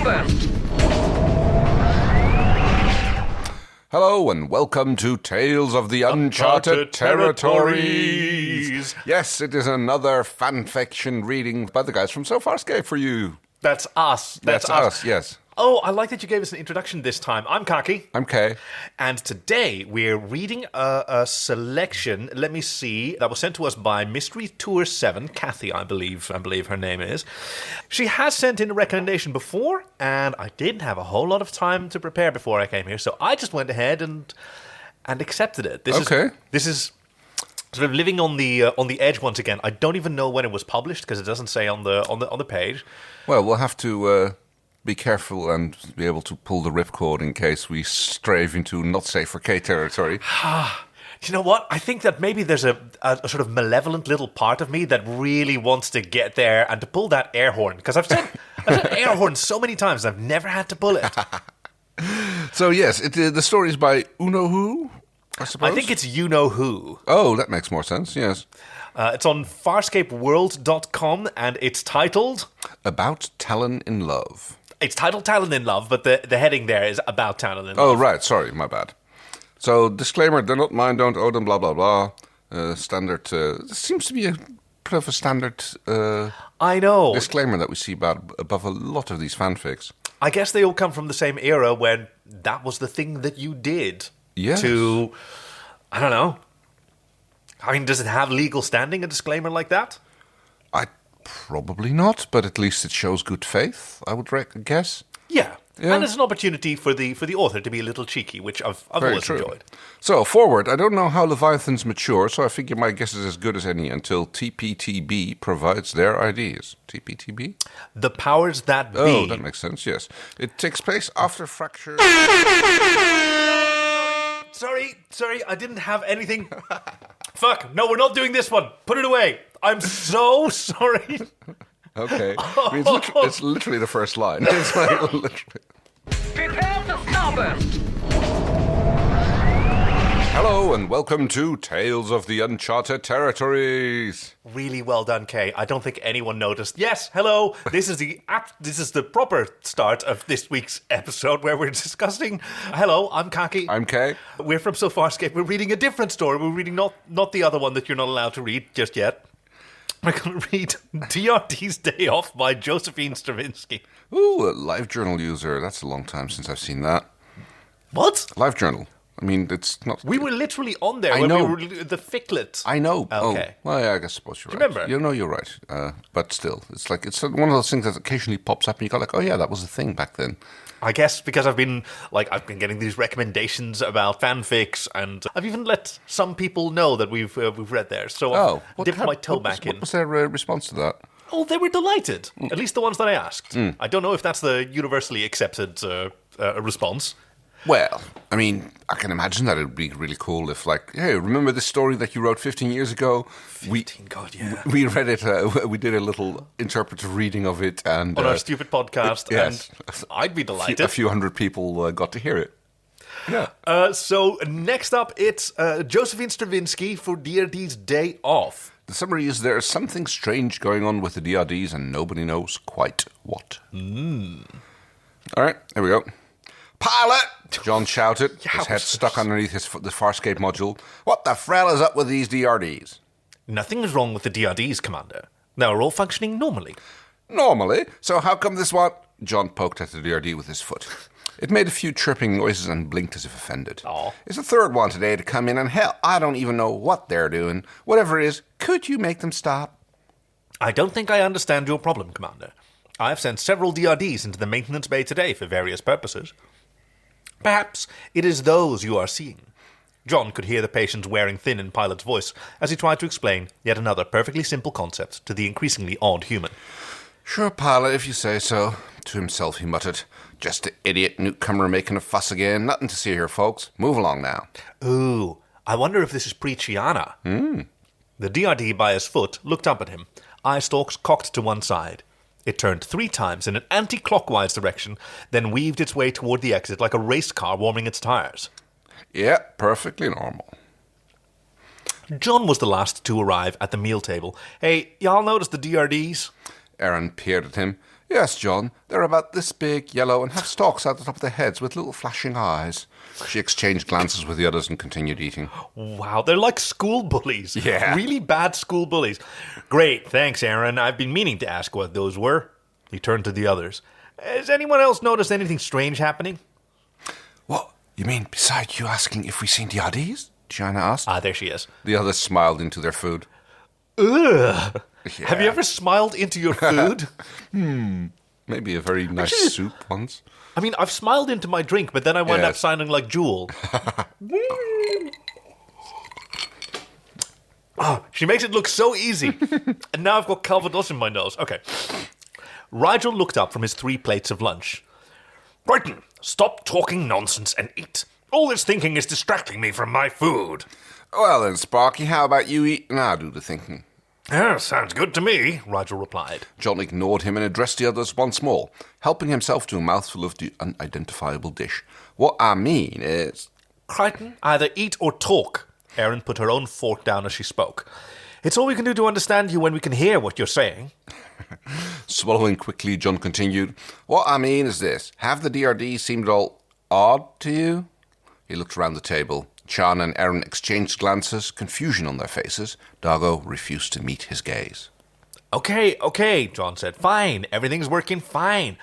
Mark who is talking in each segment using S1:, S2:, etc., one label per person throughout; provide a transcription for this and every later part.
S1: Starburst!
S2: Hello and welcome to Tales of the Uncharted Territories. Yes, it is another fanfiction reading by the guys from So Farscape for you.
S3: That's us.
S2: That's us, yes.
S3: Oh, I like that you gave us an introduction this time. I'm Kaki.
S2: I'm Kay.
S3: And today we're reading a selection, let me see, that was sent to us by Mystery Tour 7, Kathy, I believe her name is. She has sent in a recommendation before, and I didn't have a whole lot of time to prepare before I came here, so I just went ahead and accepted it. This is sort of living on the edge once again. I don't even know when it was published because it doesn't say on the page.
S2: Well, we'll have to be careful and be able to pull the ripcord in case we strave into not safe for K territory.
S3: You know what? I think that maybe there's a sort of malevolent little part of me that really wants to get there and to pull that air horn. Because I've said air horn so many times and I've never had to pull it.
S2: So yes, the story is by Uno Who, I suppose?
S3: I think it's You Know Who.
S2: Oh, that makes more sense, yes.
S3: It's on farscapeworld.com and it's titled...
S2: About Talon in Love.
S3: It's titled Talon in Love, but the heading there is About Talon in Love.
S2: Oh, right. Sorry, my bad. So, disclaimer, they're not mine, don't owe them, blah, blah, blah. Standard, this seems to be a bit of a standard
S3: I know.
S2: disclaimer that we see above a lot of these fanfics.
S3: I guess they all come from the same era when that was the thing that you did.
S2: Yes.
S3: To, I don't know. I mean, does it have legal standing, a disclaimer like that?
S2: Probably not, but at least it shows good faith, I would guess.
S3: Yeah. And it's an opportunity for the author to be a little cheeky, which I've always enjoyed.
S2: So, forward, I don't know how Leviathans mature, so I figure my guess is as good as any until TPTB provides their IDs. TPTB?
S3: The powers that be.
S2: Oh, that makes sense, yes. It takes place after fracture...
S3: Sorry, I didn't have anything... Fuck, no, we're not doing this one. Put it away. I'm so sorry.
S2: Okay. I mean, it's literally the first line. It's like literally...
S1: Prepare to Starburst!
S2: Hello and welcome to Tales of the Uncharted Territories.
S3: Really well done, Kay. I don't think anyone noticed. Yes, hello. This is the proper start of this week's episode where we're discussing... Hello, I'm Kaki.
S2: I'm Kay.
S3: We're from So Farscape. We're reading a different story. We're reading not the other one that you're not allowed to read just yet. We're going to read DRD's Day Off by Josephine Stravinski.
S2: Ooh, a LiveJournal user. That's a long time since I've seen that.
S3: What?
S2: LiveJournal. I mean, it's not...
S3: We were literally on there
S2: I
S3: when
S2: know.
S3: we were the ficlet.
S2: I know.
S3: Okay.
S2: Oh, well, yeah, I suppose you're right.
S3: Remember?
S2: You know, you're right. But still, it's like it's one of those things that occasionally pops up and you go like, oh yeah, that was a thing back then.
S3: I guess because I've been getting these recommendations about fanfics, and I've even let some people know that we've read theirs. So I've dipped my toe back in.
S2: What was their response to that?
S3: Oh, they were delighted. At least the ones that I asked. I don't know if that's the universally accepted response.
S2: Well, I mean, I can imagine that it would be really cool if, like, hey, remember this story that you wrote 15 years ago?
S3: 15, God, yeah.
S2: We read it, we did a little interpretive reading of it. And
S3: on our stupid podcast,
S2: yes.
S3: And I'd be delighted.
S2: A few hundred people got to hear it. Yeah.
S3: So next up, it's Josephine Stravinski for DRD's Day Off.
S2: The summary is there is something strange going on with the DRDs and nobody knows quite what. All right, here we go. Pilot! John shouted, his head stuck underneath the Farscape module. What the frell is up with these DRDs?
S3: Nothing is wrong with the DRDs, Commander. They're all functioning normally.
S2: Normally? So how come this one... John poked at the DRD with his foot. It made a few chirping noises and blinked as if offended.
S3: Aw.
S2: It's the third one today to come in, and hell, I don't even know what they're doing. Whatever it is, could you make them stop?
S3: I don't think I understand your problem, Commander. I've sent several DRDs into the maintenance bay today for various purposes. Perhaps it is those you are seeing. John could hear the patient's wearing thin in Pilot's voice as he tried to explain yet another perfectly simple concept to the increasingly odd human.
S2: Sure, Pilot, if you say so. To himself he muttered. Just an idiot newcomer making a fuss again. Nothing to see here, folks. Move along now.
S3: Ooh, I wonder if this is pre-Chiana. The DRD by his foot looked up at him, eye stalks cocked to one side. It turned 3 times in an anti-clockwise direction, then weaved its way toward the exit like a race car warming its tires.
S2: Yeah, perfectly normal.
S3: John was the last to arrive at the meal table. Hey, y'all notice the DRDs?
S2: Aaron peered at him. Yes, John. They're about this big, yellow, and have stalks out the top of their heads with little flashing eyes. She exchanged glances with the others and continued eating.
S3: Wow, they're like school bullies.
S2: Yeah.
S3: Really bad school bullies. Great, thanks, Aaron. I've been meaning to ask what those were. He turned to the others. Has anyone else noticed anything strange happening?
S2: What? You mean besides you asking if we've seen DRDs? Gianna asked.
S3: Ah, there she is.
S2: The others smiled into their food.
S3: Ugh.
S2: Yeah.
S3: Have you ever smiled into your food?
S2: Maybe a very nice soup once.
S3: I mean, I've smiled into my drink, but then I wound up
S2: Yes.
S3: sounding like Jewel. Oh, she makes it look so easy. And now I've got Calvados in my nose. Okay. Rigel looked up from his 3 plates of lunch. Brighton, stop talking nonsense and eat. All this thinking is distracting me from my food.
S2: Well then, Sparky, how about you eat and I'll do the thinking?
S3: Oh, sounds good to me, Rigel replied.
S2: John ignored him and addressed the others once more, helping himself to a mouthful of the unidentifiable dish. What I mean is...
S3: Crichton, either eat or talk. Erin put her own fork down as she spoke. It's all we can do to understand you when we can hear what you're saying.
S2: Swallowing quickly, John continued, What I mean is this. Have the DRDs seemed all odd to you? He looked around the table. Chan and Erin exchanged glances, confusion on their faces. Dargo refused to meet his gaze.
S3: Okay, John said. Fine, everything's working fine.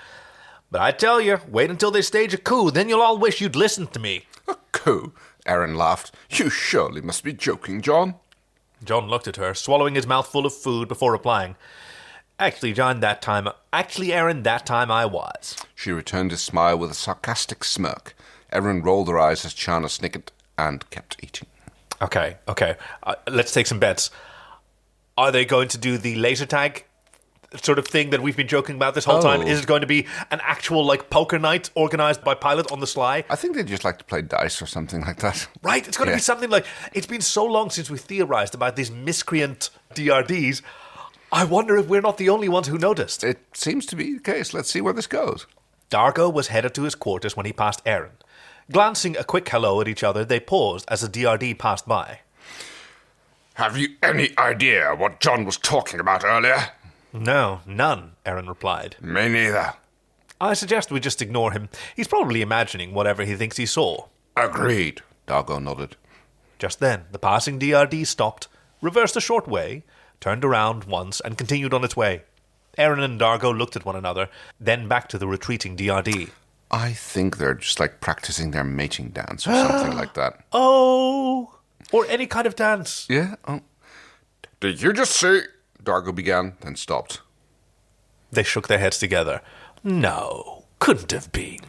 S3: But I tell you, wait until they stage a coup, then you'll all wish you'd listened to me.
S2: A coup? Erin laughed. You surely must be joking, John.
S3: John looked at her, swallowing his mouth full of food before replying. Actually, Erin, that time I was.
S2: She returned his smile with a sarcastic smirk. Erin rolled her eyes as Chana snickered and kept eating.
S3: Okay. Let's take some bets. Are they going to do the laser tag sort of thing that we've been joking about this whole time? Is it going to be an actual, like, poker night organized by Pilot on the sly?
S2: I think they just like to play dice or something like that.
S3: Right, it's going to be something like... It's been so long since we theorized about these miscreant DRDs. I wonder if we're not the only ones who noticed.
S2: It seems to be the case. Let's see where this goes.
S3: Dargo was headed to his quarters when he passed Erin. Glancing a quick hello at each other, they paused as a DRD passed by.
S2: Have you any idea what John was talking about earlier?
S3: No, none, Erin replied.
S2: Me neither.
S3: I suggest we just ignore him. He's probably imagining whatever he thinks he saw.
S2: Agreed, Dargo nodded.
S3: Just then, the passing DRD stopped, reversed a short way, turned around once, and continued on its way. Erin and Dargo looked at one another, then back to the retreating DRD.
S2: I think they're just like practicing their mating dance or something like that.
S3: Oh! Or any kind of dance.
S2: Yeah? Oh. Did you just say... Dargo began, then stopped.
S3: They shook their heads together. No, couldn't have been.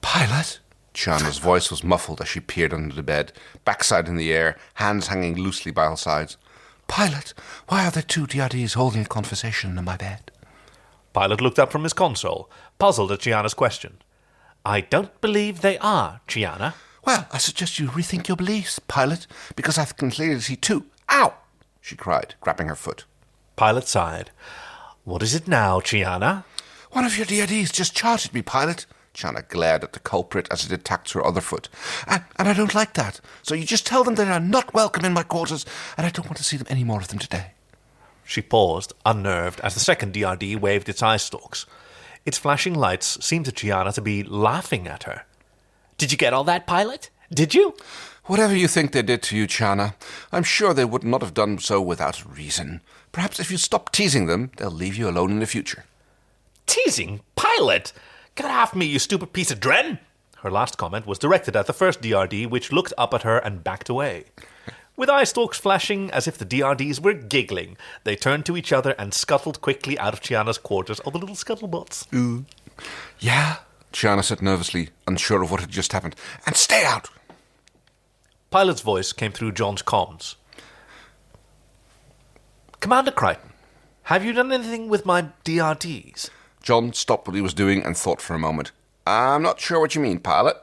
S2: Pilot? Chana's voice was muffled as she peered under the bed, backside in the air, hands hanging loosely by her sides. Pilot, why are there 2 DRDs holding a conversation in my bed?
S3: Pilot looked up from his console, puzzled at Gianna's question. I don't believe they are, Gianna.
S2: Well, I suggest you rethink your beliefs, Pilot, because I can clearly see 2. Ow! She cried, grabbing her foot.
S3: Pilot sighed. What is it now, Gianna?
S2: One of your DRDs just charged me, Pilot. Chana glared at the culprit as it attacked her other foot. And I don't like that. So you just tell them they are not welcome in my quarters, and I don't want to see them any more of them today.
S3: She paused, unnerved, as the second DRD waved its eye stalks. Its flashing lights seemed to Gianna to be laughing at her. Did you get all that, Pilot? Did you?
S2: Whatever you think they did to you, Chana, I'm sure they would not have done so without reason. Perhaps if you stop teasing them, they'll leave you alone in the future.
S3: Teasing? Pilot? Get off me, you stupid piece of dren! Her last comment was directed at the first DRD, which looked up at her and backed away. With eye stalks flashing as if the DRDs were giggling, they turned to each other and scuttled quickly out of Chiana's quarters. Oh, the little scuttlebots.
S2: Ooh. Yeah, Chiana said nervously, unsure of what had just happened. And stay out!
S3: Pilot's voice came through John's comms. Commander Crichton, have you done anything with my DRDs?
S2: John stopped what he was doing and thought for a moment. I'm not sure what you mean, Pilot.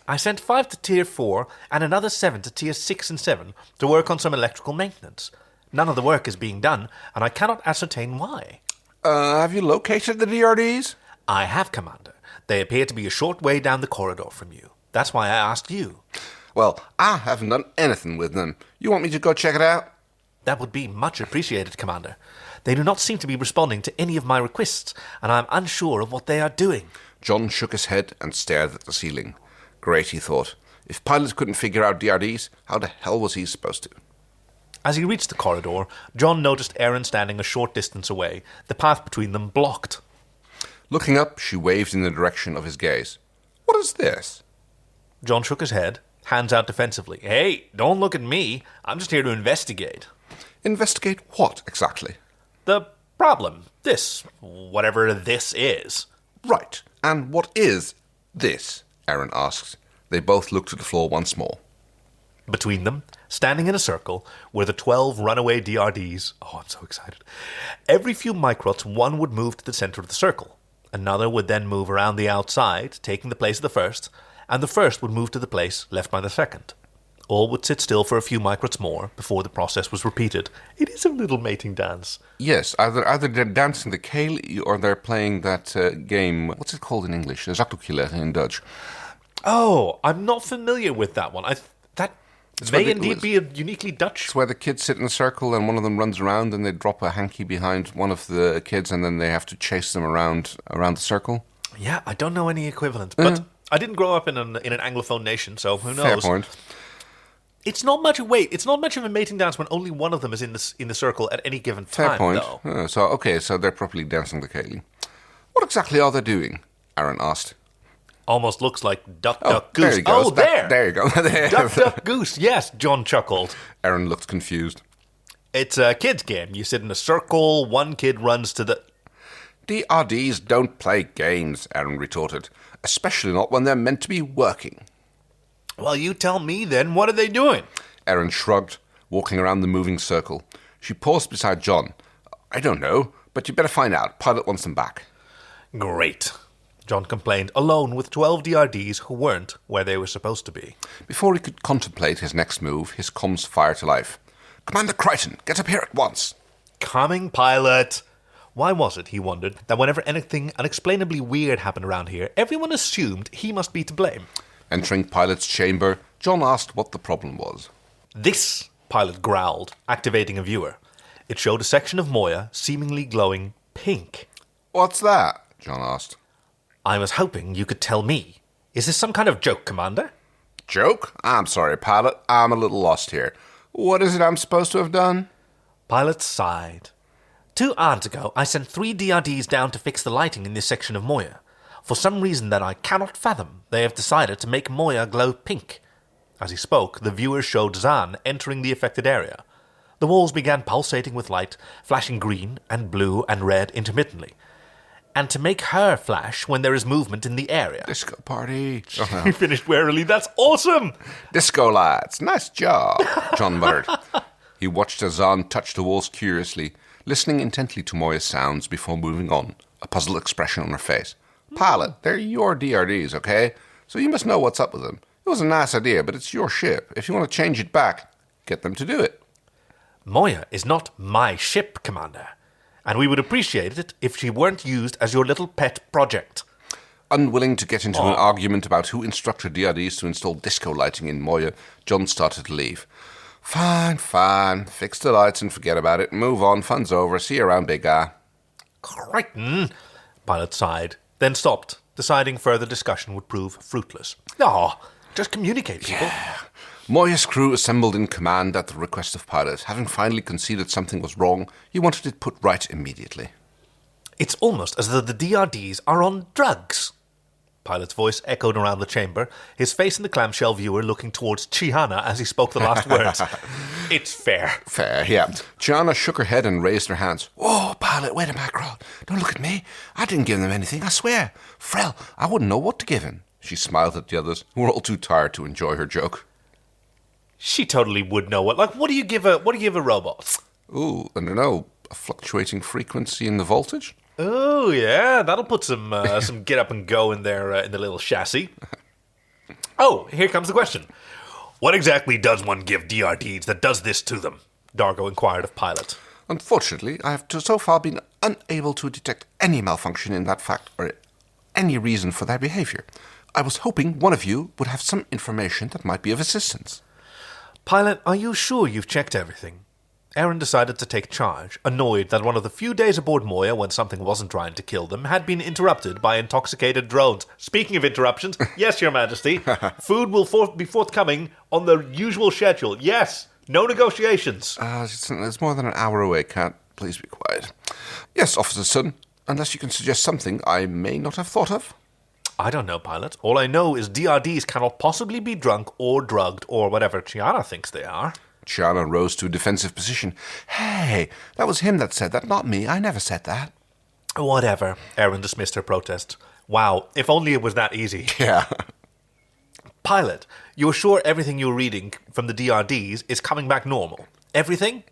S3: I sent 5 to Tier 4 and another 7 to Tier 6 and 7 to work on some electrical maintenance. None of the work is being done, and I cannot ascertain why.
S2: Have you located the DRDs?
S3: I have, Commander. They appear to be a short way down the corridor from you. That's why I asked you.
S2: Well, I haven't done anything with them. You want me to go check it out?
S3: That would be much appreciated, Commander. They do not seem to be responding to any of my requests, and I am unsure of what they are doing.
S2: John shook his head and stared at the ceiling. Great, he thought. If pilots couldn't figure out DRDs, how the hell was he supposed to?
S3: As he reached the corridor, John noticed Erin standing a short distance away, the path between them blocked.
S2: Looking up, she waved in the direction of his gaze. What is this?
S3: John shook his head, hands out defensively. Hey, don't look at me. I'm just here to investigate.
S2: Investigate what, exactly?
S3: The problem. This. Whatever this is.
S2: Right. And what is this? Erin asked. They both looked at the floor once more.
S3: Between them, standing in a circle, were the 12 runaway DRDs. Oh, I'm so excited. Every few microts, one would move to the center of the circle. Another would then move around the outside, taking the place of the first, and the first would move to the place left by the second. All would sit still for a few microts more before the process was repeated. It is a little mating dance.
S2: Yes, either they're dancing the Kale or they're playing that game. What's it called in English? Zakdoekje in Dutch.
S3: Oh, I'm not familiar with that one. That may indeed be a uniquely Dutch.
S2: It's where the kids sit in a circle and one of them runs around and they drop a hanky behind one of the kids and then they have to chase them around the circle.
S3: Yeah, I don't know any equivalent, but I didn't grow up in an Anglophone nation, so who knows?
S2: Fair point.
S3: It's not much of a mating dance when only one of them is in the circle at any given time.
S2: Fair point.
S3: Though.
S2: So they're properly dancing the Kale. What exactly are they doing? Erin asked.
S3: Almost looks like Duck, Duck, Goose.
S2: There he goes. There you go.
S3: Duck, Duck, Goose. Yes, John chuckled.
S2: Erin looked confused.
S3: It's a kid's game. You sit in a circle, one kid runs to the...
S2: DRDs don't play games, Erin retorted. Especially not when they're meant to be working.
S3: Well, you tell me then, what are they doing?
S2: Erin shrugged, walking around the moving circle. She paused beside John. I don't know, but you better find out. Pilot wants them back.
S3: Great. John complained, alone with 12 DRDs who weren't where they were supposed to be.
S2: Before he could contemplate his next move, his comms fired to life. Commander Crichton, get up here at once.
S3: Coming, pilot. Why was it, he wondered, that whenever anything unexplainably weird happened around here, everyone assumed he must be to blame?
S2: Entering Pilot's chamber, John asked what the problem was.
S3: This, Pilot growled, activating a viewer. It showed a section of Moya seemingly glowing pink.
S2: What's that? John asked.
S3: I was hoping you could tell me. Is this some kind of joke, Commander?
S2: Joke? I'm sorry, Pilot. I'm a little lost here. What is it I'm supposed to have done?
S3: Pilot sighed. 2 hours ago, I sent 3 DRDs down to fix the lighting in this section of Moya. For some reason that I cannot fathom, they have decided to make Moya glow pink. As he spoke, the viewer showed Zan entering the affected area. The walls began pulsating with light, flashing green and blue and red intermittently. And to make her flash when there is movement in the area.
S2: Disco party.
S3: He finished warily. That's awesome!
S2: Disco lads. Nice job, John muttered. He watched as Zan touched the walls curiously, listening intently to Moya's sounds before moving on, a puzzled expression on her face. Pilot, they're your DRDs, okay? So you must know what's up with them. It was a nice idea, but it's your ship. If you want to change it back, get them to do it.
S3: Moya is not my ship, Commander. And we would appreciate it if she weren't used as your little pet project.
S2: Unwilling to get into an argument about who instructed DRDs to install disco lighting in Moya, John started to leave. Fine. Fix the lights and forget about it. Move on. Fun's over. See you around, big guy.
S3: Crichton, Pilot sighed, then stopped, deciding further discussion would prove fruitless. Just communicate, people.
S2: Yeah. Moya's crew assembled in command at the request of Pilot. Having finally conceded something was wrong, he wanted it put right immediately.
S3: It's almost as though the DRDs are on drugs. Pilot's voice echoed around the chamber, his face in the clamshell viewer looking towards Chihana as he spoke the last words. It's fair.
S2: Fair, yeah. Chihana shook her head and raised her hands. Whoa, Pilot, wait a mackerel. Don't look at me. I didn't give them anything, I swear. Frel, I wouldn't know what to give him. She smiled at the others, who were all too tired to enjoy her joke.
S3: She totally would know what. Like, what do you give a robot?
S2: Ooh, I don't know. A fluctuating frequency in the voltage?
S3: Oh yeah, that'll put some get up and go in there in the little chassis. Oh, here comes the question: what exactly does one give DRDs that does this to them? Dargo inquired of Pilot.
S2: Unfortunately, I have so far been unable to detect any malfunction in that fact or any reason for their behavior. I was hoping one of you would have some information that might be of assistance.
S3: Pilot, are you sure you've checked everything? Aaron decided to take charge, annoyed that one of the few days aboard Moya when something wasn't trying to kill them had been interrupted by intoxicated drones. Speaking of interruptions, yes, Your Majesty, food will be forthcoming on the usual schedule. Yes, no negotiations.
S2: It's more than an hour away, Cat. Please be quiet. Yes, Officer Sun, unless you can suggest something I may not have thought of.
S3: I don't know, Pilot. All I know is DRDs cannot possibly be drunk or drugged or whatever Chiana thinks they are.
S2: Chiana rose to a defensive position. Hey, that was him that said that, not me. I never said that.
S3: Whatever. Aaron dismissed her protest. Wow, if only it was that easy.
S2: Yeah.
S3: Pilot, you're sure everything you're reading from the DRDs is coming back normal? Everything?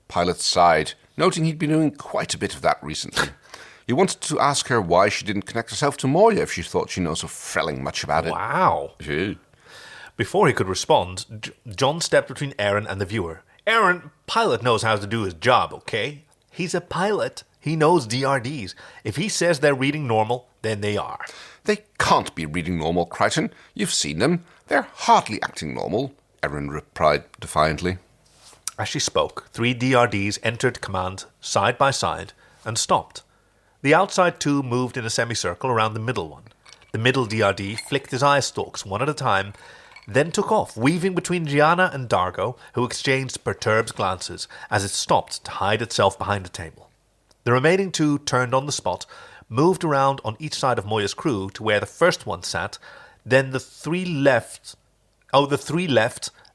S2: Pilot sighed, noting he'd been doing quite a bit of that recently. He wanted to ask her why she didn't connect herself to Moya if she thought she knows so frelling much about it.
S3: Wow.
S2: Gee.
S3: Before he could respond, John stepped between Aaron and the viewer. Aaron, Pilot knows how to do his job, okay? He's a pilot. He knows DRDs. If he says they're reading normal, then they are.
S2: They can't be reading normal, Crichton. You've seen them. They're hardly acting normal, Aaron replied defiantly.
S3: As she spoke, 3 DRDs entered command side by side and stopped. The outside 2 moved in a semicircle around the middle one. The middle DRD flicked his eye stalks one at a time, then took off, weaving between Gianna and Dargo, who exchanged perturbed glances as it stopped to hide itself behind a table. The remaining 2 turned on the spot, moved around on each side of Moya's crew to where the first one sat, then the 3 left,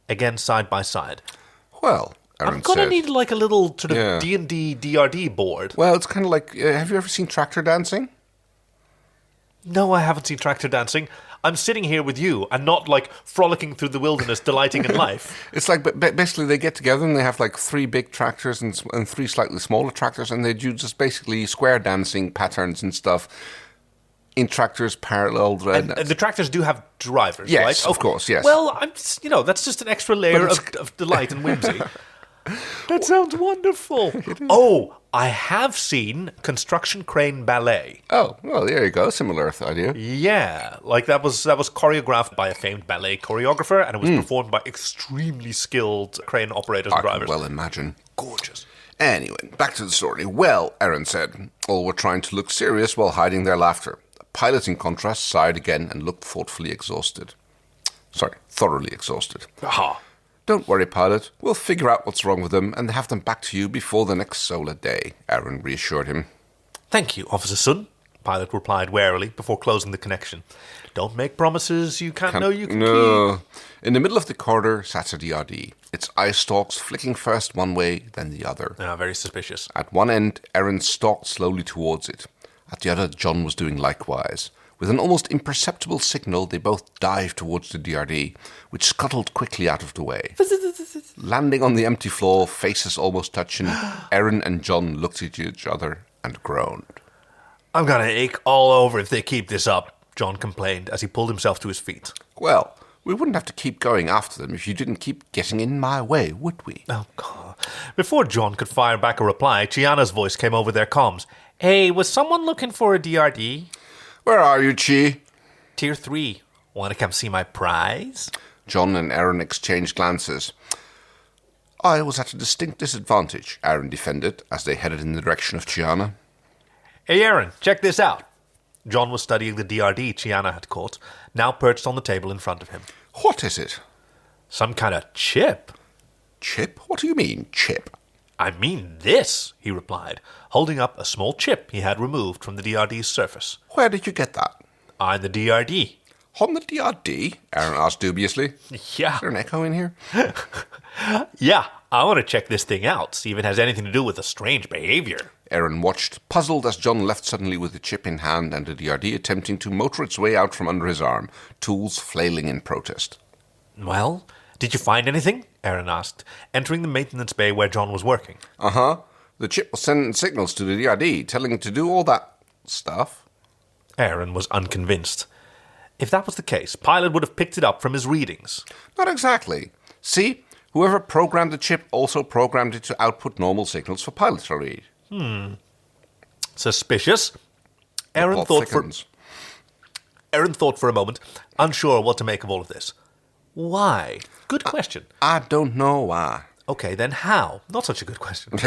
S3: again side by side.
S2: Well, Aaron
S3: I'm going to
S2: said,
S3: need like a little sort of D&D DRD board.
S2: Well, it's kind of like, have you ever seen tractor dancing?
S3: No, I haven't seen tractor dancing. I'm sitting here with you and not like frolicking through the wilderness, delighting in life.
S2: It's like, basically they get together and they have like 3 big tractors and 3 slightly smaller tractors, and they do just basically square dancing patterns and stuff in tractors parallel.
S3: And the tractors do have drivers,
S2: yes,
S3: right?
S2: Yes, of course, yes.
S3: Well, that's just an extra layer of delight and whimsy. That sounds wonderful. Oh, I have seen Construction Crane Ballet.
S2: Oh, well, there you go. Similar idea.
S3: Yeah, like that was choreographed by a famed ballet choreographer, and it was performed by extremely skilled crane operators and drivers.
S2: I can well imagine.
S3: Gorgeous.
S2: Anyway, back to the story. Well, Aaron said, all were trying to look serious while hiding their laughter. The pilot, in contrast, sighed again and looked thoroughly exhausted.
S3: Aha.
S2: Don't worry, Pilot. We'll figure out what's wrong with them and have them back to you before the next solar day, Aaron reassured him.
S3: Thank you, Officer Sun, Pilot replied warily before closing the connection. Don't make promises you can't know you can keep.
S2: In the middle of the corridor sat a DRD, its eye stalks flicking first one way, then the other.
S3: Very suspicious.
S2: At one end, Aaron stalked slowly towards it. At the other, John was doing likewise. With an almost imperceptible signal, they both dived towards the DRD, which scuttled quickly out of the way. Landing on the empty floor, faces almost touching, Aaron and John looked at each other and groaned.
S3: I'm gonna ache all over if they keep this up, John complained as he pulled himself to his feet.
S2: Well, we wouldn't have to keep going after them if you didn't keep getting in my way, would we?
S3: Oh, God. Before John could fire back a reply, Chiana's voice came over their comms. Hey, was someone looking for a DRD?
S2: Where are you, Chi?
S3: Tier 3. Want to come see my prize?
S2: John and Aaron exchanged glances. I was at a distinct disadvantage, Aaron defended, as they headed in the direction of Chiana.
S3: Hey, Aaron, check this out. John was studying the DRD Chiana had caught, now perched on the table in front of him.
S2: What is it?
S3: Some kind of chip.
S2: Chip? What do you mean, chip?
S3: I mean this, he replied, holding up a small chip he had removed from the DRD's surface.
S2: Where did you get that?
S3: I'm the DRD.
S2: On the DRD? Aaron asked dubiously.
S3: Yeah.
S2: Is there an echo in here?
S3: Yeah, I want to check this thing out, see if it has anything to do with the strange behavior.
S2: Aaron watched, puzzled as John left suddenly with the chip in hand and the DRD attempting to motor its way out from under his arm, tools flailing in protest.
S3: Well, did you find anything? Aaron asked, entering the maintenance bay where John was working.
S2: Uh-huh. The chip was sending signals to the DRD, telling it to do all that stuff.
S3: Aaron was unconvinced. If that was the case, Pilot would have picked it up from his readings.
S2: Not exactly. See, whoever programmed the chip also programmed it to output normal signals for Pilot to read.
S3: Suspicious. Aaron thought for a moment, unsure what to make of all of this. Why? Good question.
S2: I don't know why.
S3: Okay, then how? Not such a good question.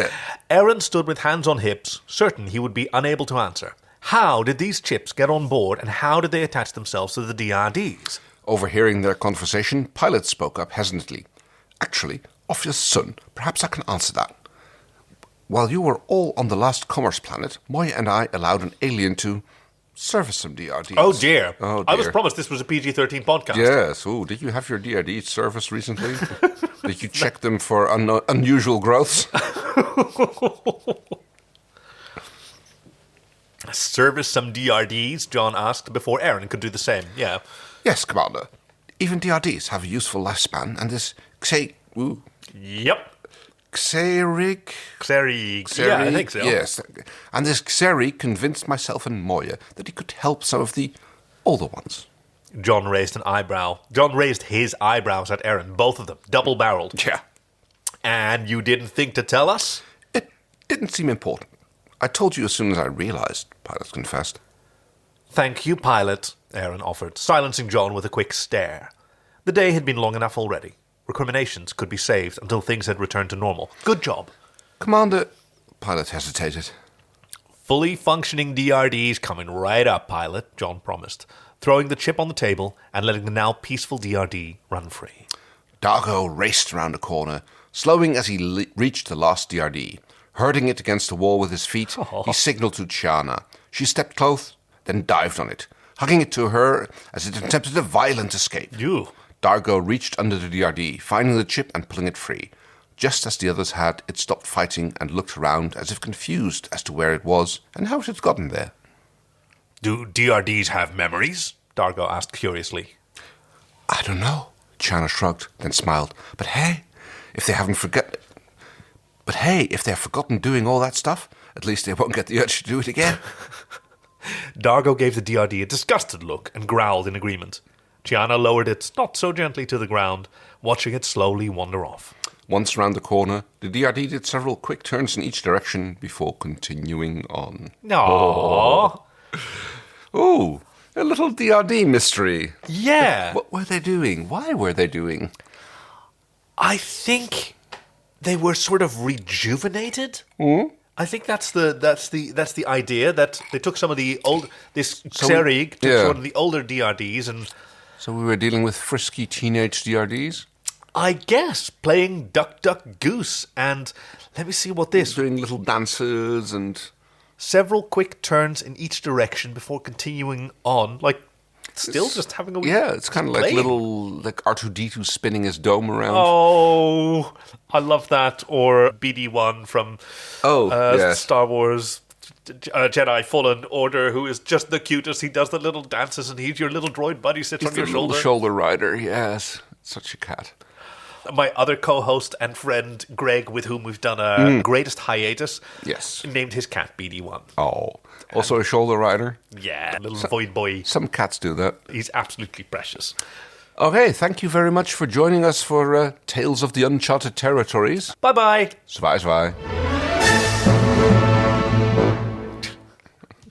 S3: Aaron stood with hands on hips, certain he would be unable to answer. How did these chips get on board, and how did they attach themselves to the DRDs?
S2: Overhearing their conversation, Pilot spoke up hesitantly. Actually, Ophia's son, perhaps I can answer that. While you were all on the last Commerce planet, Moya and I allowed an alien to service some DRDs.
S3: Oh dear.
S2: Oh, dear.
S3: I was promised this was a PG-13 podcast.
S2: Yes. Oh, did you have your DRD service recently? Did you check them for unusual growths?
S3: Service some DRDs, John asked, before Aaron could do the same. Yeah.
S2: Yes, Commander. Even DRDs have a useful lifespan, and this
S3: Yep.
S2: Xerig...
S3: Yeah, I think so.
S2: Yes. And this Xerig convinced myself and Moya that he could help some of the older ones.
S3: John raised an eyebrow. John raised his eyebrows at Aaron, both of them, double-barreled.
S2: Yeah.
S3: And you didn't think to tell us?
S2: It didn't seem important. I told you as soon as I realized, Pilot confessed.
S3: Thank you, Pilot, Aaron offered, silencing John with a quick stare. The day had been long enough already. Recriminations could be saved until things had returned to normal. Good job.
S2: Commander... Pilot hesitated.
S3: Fully functioning DRDs coming right up, Pilot, John promised, throwing the chip on the table and letting the now peaceful DRD run free.
S2: Dargo raced around a corner, slowing as he reached the last DRD. Hurting it against the wall with his feet, he signaled to Chiana. She stepped close, then dived on it, hugging it to her as it attempted a violent escape.
S3: Ew.
S2: Dargo reached under the DRD, finding the chip and pulling it free. Just as the others had, it stopped fighting and looked around as if confused as to where it was and how it had gotten there.
S3: Do DRDs have memories? Dargo asked curiously.
S2: I don't know, Chiana shrugged, then smiled. But hey, if they have forgotten doing all that stuff, at least they won't get the urge to do it again.
S3: Dargo gave the DRD a disgusted look and growled in agreement. Chiana lowered it not so gently to the ground, watching it slowly wander off.
S2: Once round the corner, the DRD did several quick turns in each direction before continuing on.
S3: Aww.
S2: Oh, a little DRD mystery.
S3: Yeah.
S2: What were they doing? Why were they doing?
S3: I think they were sort of rejuvenated. I think that's the idea, that they took some of the old Xerig took some of the older DRDs and
S2: so we were dealing with frisky teenage DRDs?
S3: I guess playing Duck Duck Goose and let me see what this
S2: doing little dances and
S3: several quick turns in each direction before continuing on, like still just having a
S2: yeah, it's kind of like little like R2-D2 spinning his dome around.
S3: Oh, I love that. Or BD-1 from Star Wars Jedi Fallen Order, who is just the cutest. He does the little dances and he's your little droid buddy, sits on your shoulder.
S2: Shoulder rider, yes. Such a cat.
S3: My other co-host and friend, Greg, with whom we've done a greatest hiatus, named his cat BD-1.
S2: Oh, also a shoulder rider?
S3: Yeah, little void boy.
S2: Some cats do that.
S3: He's absolutely precious.
S2: Okay, thank you very much for joining us for Tales of the Uncharted Territories.
S3: Bye-bye.
S2: Zwaai, zwaai.